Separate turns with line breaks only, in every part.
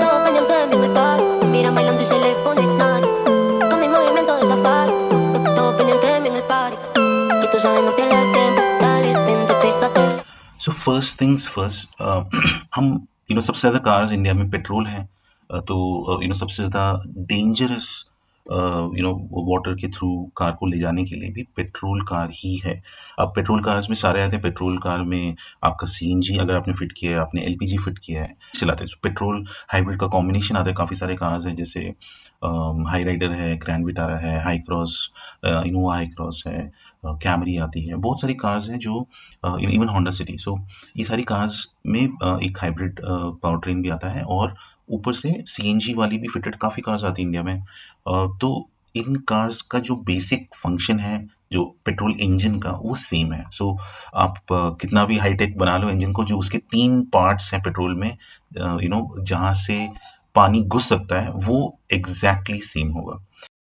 Todo pendiente de mí en el party. Me miran bailando y se le pone nani. Con mi movimiento de safari. Todo pendiente de mí en el party. Y tú sabes, no pierdas el tiempo. Dale, vente, pégate.
So first things first, हम सबसे ज़्यादा cars India में petrol हैं, तो सबसे ज़्यादा dangerous water के through car को ले जाने के लिए भी पेट्रोल कार ही है। अब पेट्रोल कार्स में सारे आते हैं, पेट्रोल कार में आपका सीएनजी अगर आपने फिट किया है, आपने एलपीजी फिट किया है, चलाते हैं। पेट्रोल हाइब्रिड का कॉम्बिनेशन आता है, काफ़ी सारे कार्स हैं, जैसे हाई राइडर है, ग्रैंड विटारा है, high cross, Innova high cross है, कैमरी आती है, बहुत सारी कार्स हैं जो इवन होंडा सिटी। सो ये सारी कार्स में एक हाइब्रिड पावर ट्रेन भी आता है, और ऊपर से सीएनजी वाली भी फिटेड काफ़ी कार्स आती हैं इंडिया में। तो इन कार्स का जो बेसिक फंक्शन है, जो पेट्रोल इंजन का, वो सेम है। सो आप कितना भी हाईटेक बना लो इंजन को, जो उसके 3 पार्ट्स हैं पेट्रोल में, जहाँ से पानी घुस सकता है, वो एग्ज़ैक्टली सेम होगा।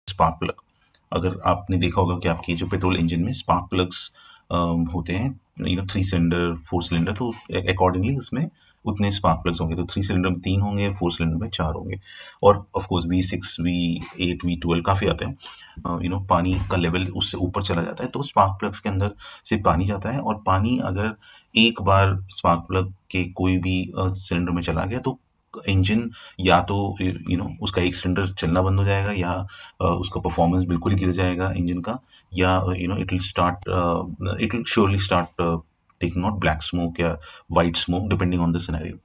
स्पार्क प्लग, अगर आपने देखा होगा कि आपकी जो पेट्रोल इंजन में स्पार्क प्लग्स होते हैं, 3 सिलेंडर, 4 सिलेंडर, तो अकॉर्डिंगली उसमें उतने स्पार्क प्लग्स होंगे। तो 3 सिलेंडर में 3 होंगे, 4 सिलेंडर में 4 होंगे। और of course V6, V8, V12 काफ़ी आते हैं। पानी का लेवल उससे ऊपर चला जाता है, तो स्पार्क प्लग्स के अंदर से पानी जाता है, और पानी अगर एक बार स्पार्क प्लग के कोई भी सिलेंडर में चला गया, तो इंजन या तो उसका एक सिलेंडर चलना बंद हो जाएगा, या उसका परफॉर्मेंस बिल्कुल ही गिर जाएगा इंजन का, या it will surely start taking out black smoke या white smoke, depending on the scenario.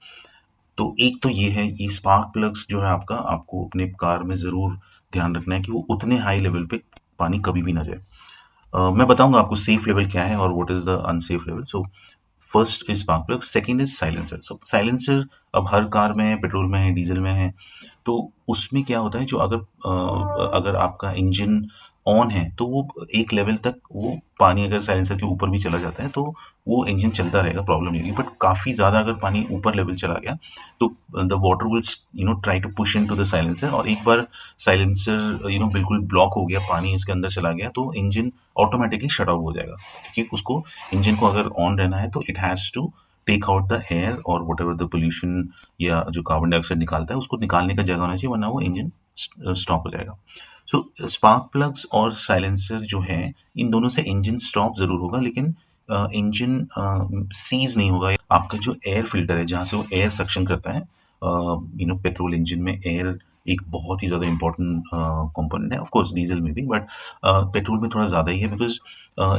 तो एक तो ये है, ये स्पार्क प्लग्स जो है आपका, आपको अपने कार में ज़रूर ध्यान रखना है कि वो उतने हाई लेवल पे पानी कभी भी ना जाए। मैं बताऊंगा आपको सेफ लेवल क्या है और what is the unsafe level. So first is spark plug, second is silencer. So silencer अब हर कार में है, पेट्रोल में है, डीजल में है। तो उसमें क्या होता है, जो अगर आपका इंजन ऑन है, तो वो एक लेवल तक, वो पानी अगर साइलेंसर के ऊपर भी चला जाता है, तो वो इंजन चलता रहेगा, प्रॉब्लम नहीं होगी। बट काफ़ी ज़्यादा अगर पानी ऊपर लेवल चला गया, तो the water will try to push into the silencer, और एक बार साइलेंसर बिल्कुल ब्लॉक हो गया, पानी इसके अंदर चला गया, तो इंजन ऑटोमेटिकली शट ऑफ हो जाएगा। क्योंकि उसको, इंजन को अगर ऑन रहना है, तो it has to take out the air और वट एवर द पोल्यूशन, या जो कार्बन डाइऑक्साइड निकालता है, उसको निकालने का जगह होना चाहिए, वरना वो इंजन स्टॉप हो जाएगा। सो स्पार्क प्लग्स और साइलेंसर जो है, इन दोनों से इंजन स्टॉप ज़रूर होगा, लेकिन इंजन सीज नहीं होगा। आपका जो एयर फिल्टर है, जहाँ से वो एयर सक्शन करता है, पेट्रोल इंजन में एयर एक बहुत ही ज़्यादा इंपॉर्टेंट कंपोनेंट है, ऑफ कोर्स डीजल में भी, बट पेट्रोल में थोड़ा ज़्यादा ही है, बिकॉज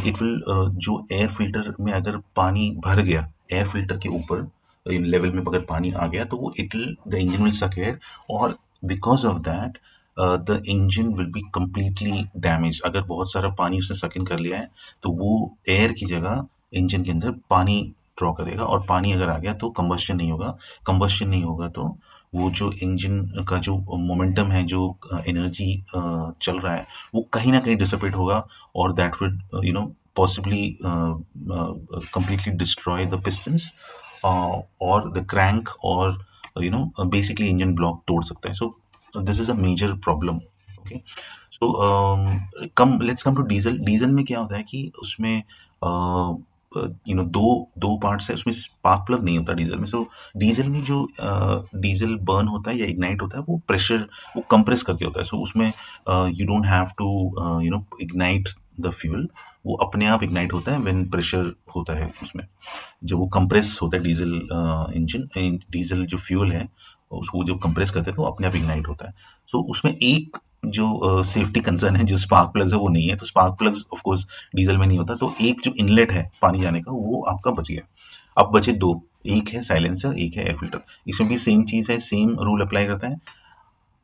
इट विल, जो एयर फिल्टर में अगर पानी भर गया, एयर फिल्टर के ऊपर लेवल में अगर पानी आ गया, तो वो it will, the engine will सक एयर, और because of that the engine will be completely damage. अगर बहुत सारा पानी उसने सक इन कर लिया है, तो वो एयर की जगह इंजन के अंदर पानी ड्रॉ करेगा, और पानी अगर आ गया तो कंबस्शन नहीं होगा। कंबस्शन नहीं होगा तो वो जो इंजन का जो मोमेंटम है, जो एनर्जी चल रहा है, वो कहीं ना कहीं डिसिपेट होगा, और that would possibly completely destroy the pistons or the crank, or basically engine block तोड़ सकता है. So this is a major problem. Okay. तो come let's come to diesel. Diesel में क्या होता है कि उसमें दो दो पार्ट्स है, उसमें स्पार्क प्लग नहीं होता डीजल में. सो डीजल में जो डीजल बर्न होता है या इग्नाइट होता है, वो प्रेशर, वो कंप्रेस करके होता है. सो उसमें you don't have to ignite the fuel. वो अपने आप इग्नाइट होता है व्हेन प्रेशर होता है उसमें. जब वो कंप्रेस होता है डीजल इंजन, डीजल जो फ्यूल है उसको जब कंप्रेस करते हैं तो अपने आप इग्नाइट होता है. सो उसमें एक जो सेफ्टी कंसर्न है, जो स्पार्क प्लग्स है वो नहीं है. तो spark plugs of course diesel में नहीं होता. तो एक जो इनलेट है पानी जाने का, वो आपका बच गया. अब बचे दो. एक है साइलेंसर, एक है एयर फिल्टर. इसमें भी सेम चीज़ है, सेम रूल अप्लाई करता है.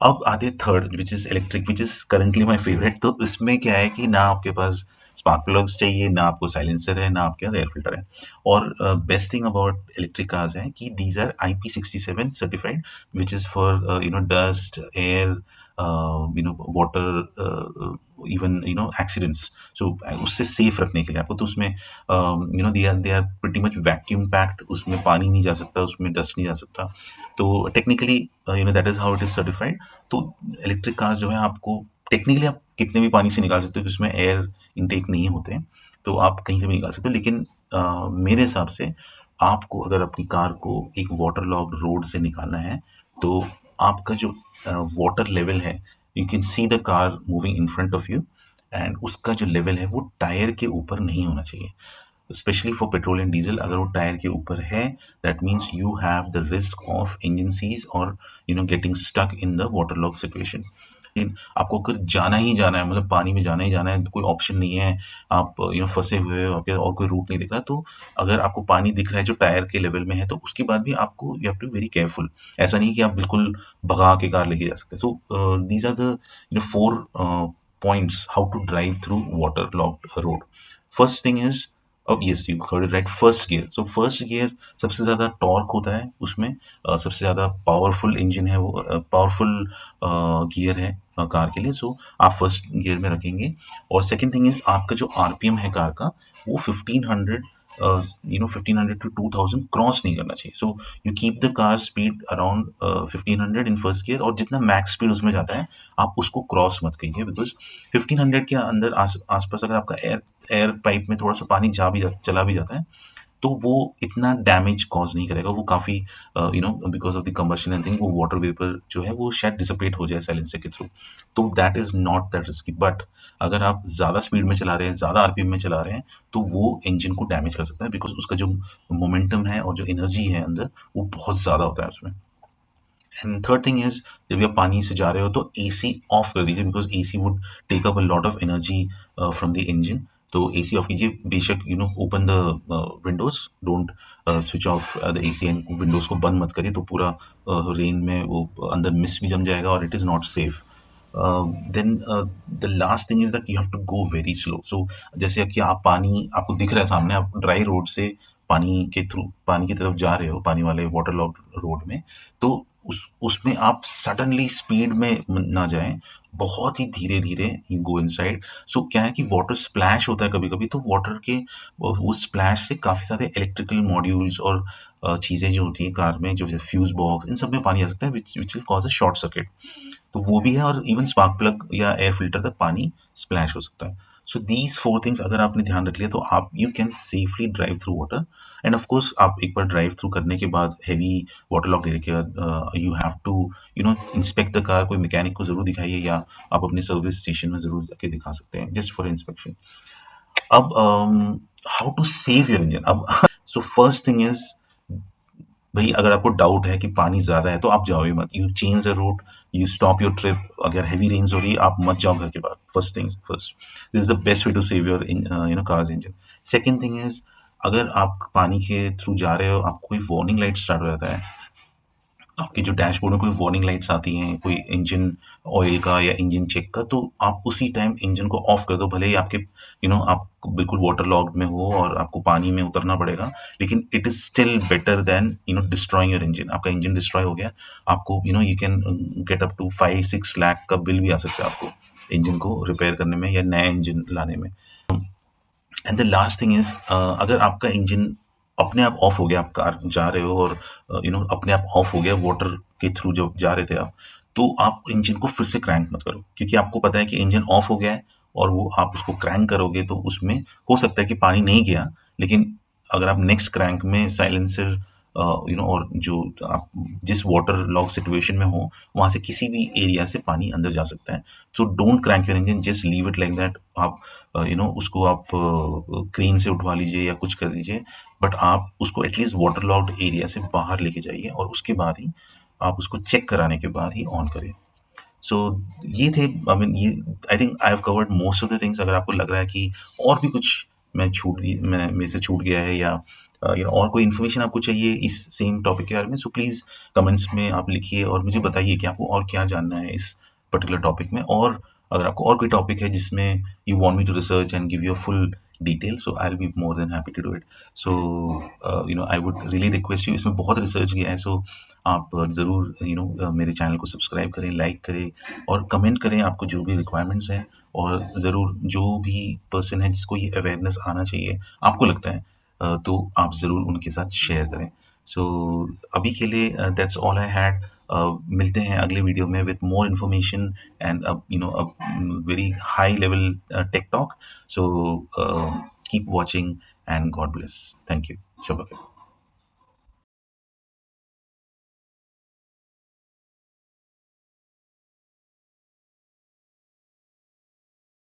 अब आते हैं third, which is electric, which is currently my favourite. तो इसमें क्या है कि ना आपके पास स्पार्क प्लग्स चाहिए, ना आपको साइलेंसर है, ना आपके पास एयर फिल्टर है. और best thing about electric cars है कि these are IP67 certified, which is for dust, air, water, even accidents. So उससे सेफ रखने के लिए आपको, तो उसमें they are pretty much vacuum packed. उसमें पानी नहीं जा सकता, उसमें डस्ट नहीं जा सकता. तो technically that is how it is certified. तो इलेक्ट्रिक कार जो है, आपको टेक्निकली आप कितने भी पानी से निकाल सकते हो, कि उसमें एयर इनटेक नहीं होते हैं. तो आप कहीं से भी निकाल सकते हो. लेकिन मेरे हिसाब से आपको अगर अपनी कार को एक वाटर लॉग्ड रोड से निकालना है, तो आपका जो वाटर लेवल है, you can see the car moving in front of you, and उसका जो लेवल है वो टायर के ऊपर नहीं होना चाहिए. Specially for petrol and diesel, अगर वो टायर के ऊपर है, that means you have the risk of engine seize, और getting stuck in the water log situation. आपको अगर जाना ही जाना है, मतलब पानी में जाना ही जाना है, कोई ऑप्शन नहीं है, आप फंसे हुए हो, आपके और कोई रूट नहीं दिख रहा, तो अगर आपको पानी दिख रहा है जो टायर के लेवल में है, तो उसके बाद भी आपको you have to be very careful. ऐसा नहीं कि आप बिल्कुल भगा के कार लेके जा सकते. So these are the four points how to drive through water logged road. First thing is, अब yes you heard it right, first gear. So first gear सबसे ज़्यादा टॉर्क होता है उसमें. सबसे ज़्यादा पावरफुल इंजन है वो, पावरफुल गियर है कार के लिए. सो आप फर्स्ट गियर में रखेंगे. और सेकंड थिंग इज, आपका जो आरपीएम है कार का, वो 1500 1500 टू 2000 क्रॉस नहीं करना चाहिए. So you keep the car speed around 1500 in first gear, और जितना मैक्स स्पीड उसमें जाता है आप उसको क्रॉस मत कीजिए. बिकॉज 1500 के अंदर आसपास अगर आपका एयर एयर पाइप में थोड़ा सा पानी चला भी जाता है, तो वो इतना डैमेज कॉज नहीं करेगा. वो काफ़ी because of the combustion and thing, वो वाटर वेपर जो है वो शायद डिसिपेट हो जाए साइलेंसर के थ्रू. तो that is not that risky. But अगर आप ज़्यादा स्पीड में चला रहे हैं, ज़्यादा आरपीएम में चला रहे हैं, तो वो इंजन को डैमेज कर सकता है. बिकॉज उसका जो मोमेंटम है और जो एनर्जी है अंदर, वो बहुत ज़्यादा होता है उसमें. एंड थर्ड थिंग इज, जब आप पानी से जा रहे हो तो एसी ऑफ कर दीजिए, because AC would take up a lot of energy from the engine. तो एसी ऑफ कीजिए. बेशक open the windows, don't switch off the AC, and windows को बंद मत करिए, तो पूरा रेन में वो अंदर मिस्ट भी जम जाएगा, और it is not safe. Then the last thing is that you have to go very slow. So जैसे कि आप पानी आपको दिख रहा है सामने, आप ड्राई रोड से पानी की तरफ जा रहे हो, पानी वाले वाटर लॉक रोड में, तो उसमें आप सडनली स्पीड में ना जाएं. बहुत ही धीरे धीरे यू गो इनसाइड. सो क्या है कि वाटर स्प्लैश होता है कभी कभी, तो वाटर के वो स्प्लैश से काफ़ी सारे इलेक्ट्रिकल मॉड्यूल्स और चीज़ें जो होती हैं कार में, जो फ्यूज बॉक्स, इन सब में पानी आ सकता है, which which will cause a short circuit. तो वो भी है. और इवन स्पार्क प्लग या एयर फिल्टर तक पानी स्प्लैश हो सकता है. सो दीज फोर थिंग्स अगर आपने ध्यान रख लिया, तो आप you can safely drive through water. End of course आप एक बार ड्राइव थ्रू करने के बाद, हैवी वाटर लॉक एरिया के बाद, you have to inspect the car. कोई मैकेनिक को ज़रूर दिखाइए, या आप अपने सर्विस स्टेशन में ज़रूर जाके दिखा सकते हैं, जस्ट फॉर इंस्पेक्शन. अब how to save your engine. अब सो फर्स्ट थिंग इज, भाई अगर आपको डाउट है कि पानी ज़्यादा है, तो आप जाओ ही मत. You change the route, you stop your trip. अगर हैवी रेन्स हो रही है, आप मत जाओ घर के बाहर. First things first, this is the best way to save your car's engine. Second thing is, अगर आप पानी के थ्रू जा रहे हो, आपको कोई वार्निंग लाइट स्टार्ट हो जाता है, आपके जो डैशबोर्ड में कोई वार्निंग लाइट्स आती हैं, कोई इंजन ऑयल का या इंजन चेक का, तो आप उसी टाइम इंजन को ऑफ कर दो। भले ही आपके आप बिल्कुल वाटर लॉग्ड में हो और आपको पानी में उतरना पड़ेगा, लेकिन it is still better than destroying your engine. आपका इंजन डिस्ट्रॉय हो गया, आपको you can get up to 5-6 lakh का बिल भी आ सकता है आपको इंजन को रिपेयर करने में या नया इंजन लाने में। And the last thing is, अगर आपका इंजन अपने आप ऑफ हो गया, आप कार जा रहे हो और अपने आप ऑफ हो गया वाटर के थ्रू जब जा रहे थे आप, तो आप इंजन को फिर से क्रैंक मत करो, क्योंकि आपको पता है कि इंजन ऑफ हो गया है। और वो आप उसको क्रैंक करोगे तो उसमें हो सकता है कि पानी नहीं गया, लेकिन अगर आप नेक्स्ट क्रैंक में साइलेंसर और जो आप जिस वाटर लॉग सिचुएशन में हो, वहां से किसी भी एरिया से पानी अंदर जा सकता है। So don't crank your engine, just leave it like that. आप उसको आप क्रेन से उठवा लीजिए या कुछ कर दीजिए, बट आप उसको एटलीस्ट वाटर लॉग्ड एरिया से बाहर लेके जाइए और उसके बाद ही आप उसको चेक कराने के बाद ही ऑन करें। सो ये थे, आई मीन ये, I think I have covered most of the things. अगर आपको लग रहा है कि और भी कुछ मैं मेरे से छूट गया है, या और कोई इन्फॉर्मेशन आपको चाहिए इस सेम टॉपिक के बारे में, सो प्लीज़ कमेंट्स में आप लिखिए और मुझे बताइए कि आपको और क्या जानना है इस पर्टिकुलर टॉपिक में। और अगर आपको और कोई टॉपिक है जिसमें you want me to research and give you a full detail, so I will be more than happy to do it. So I would really request you, इसमें बहुत रिसर्च किया है, सो आप ज़रूर मेरे चैनल को सब्सक्राइब करें, लाइक करें और कमेंट करें आपको जो भी रिक्वायरमेंट्स हैं। और ज़रूर जो भी पर्सन है जिसको ये अवेयरनेस आना चाहिए, आपको लगता है, तो आप ज़रूर उनके साथ शेयर करें। सो अभी के लिए दैट्स ऑल आई हैड। मिलते हैं अगले वीडियो में with more information and very high level tech talk. So keep watching and God bless. Thank you. शब्बा खैर।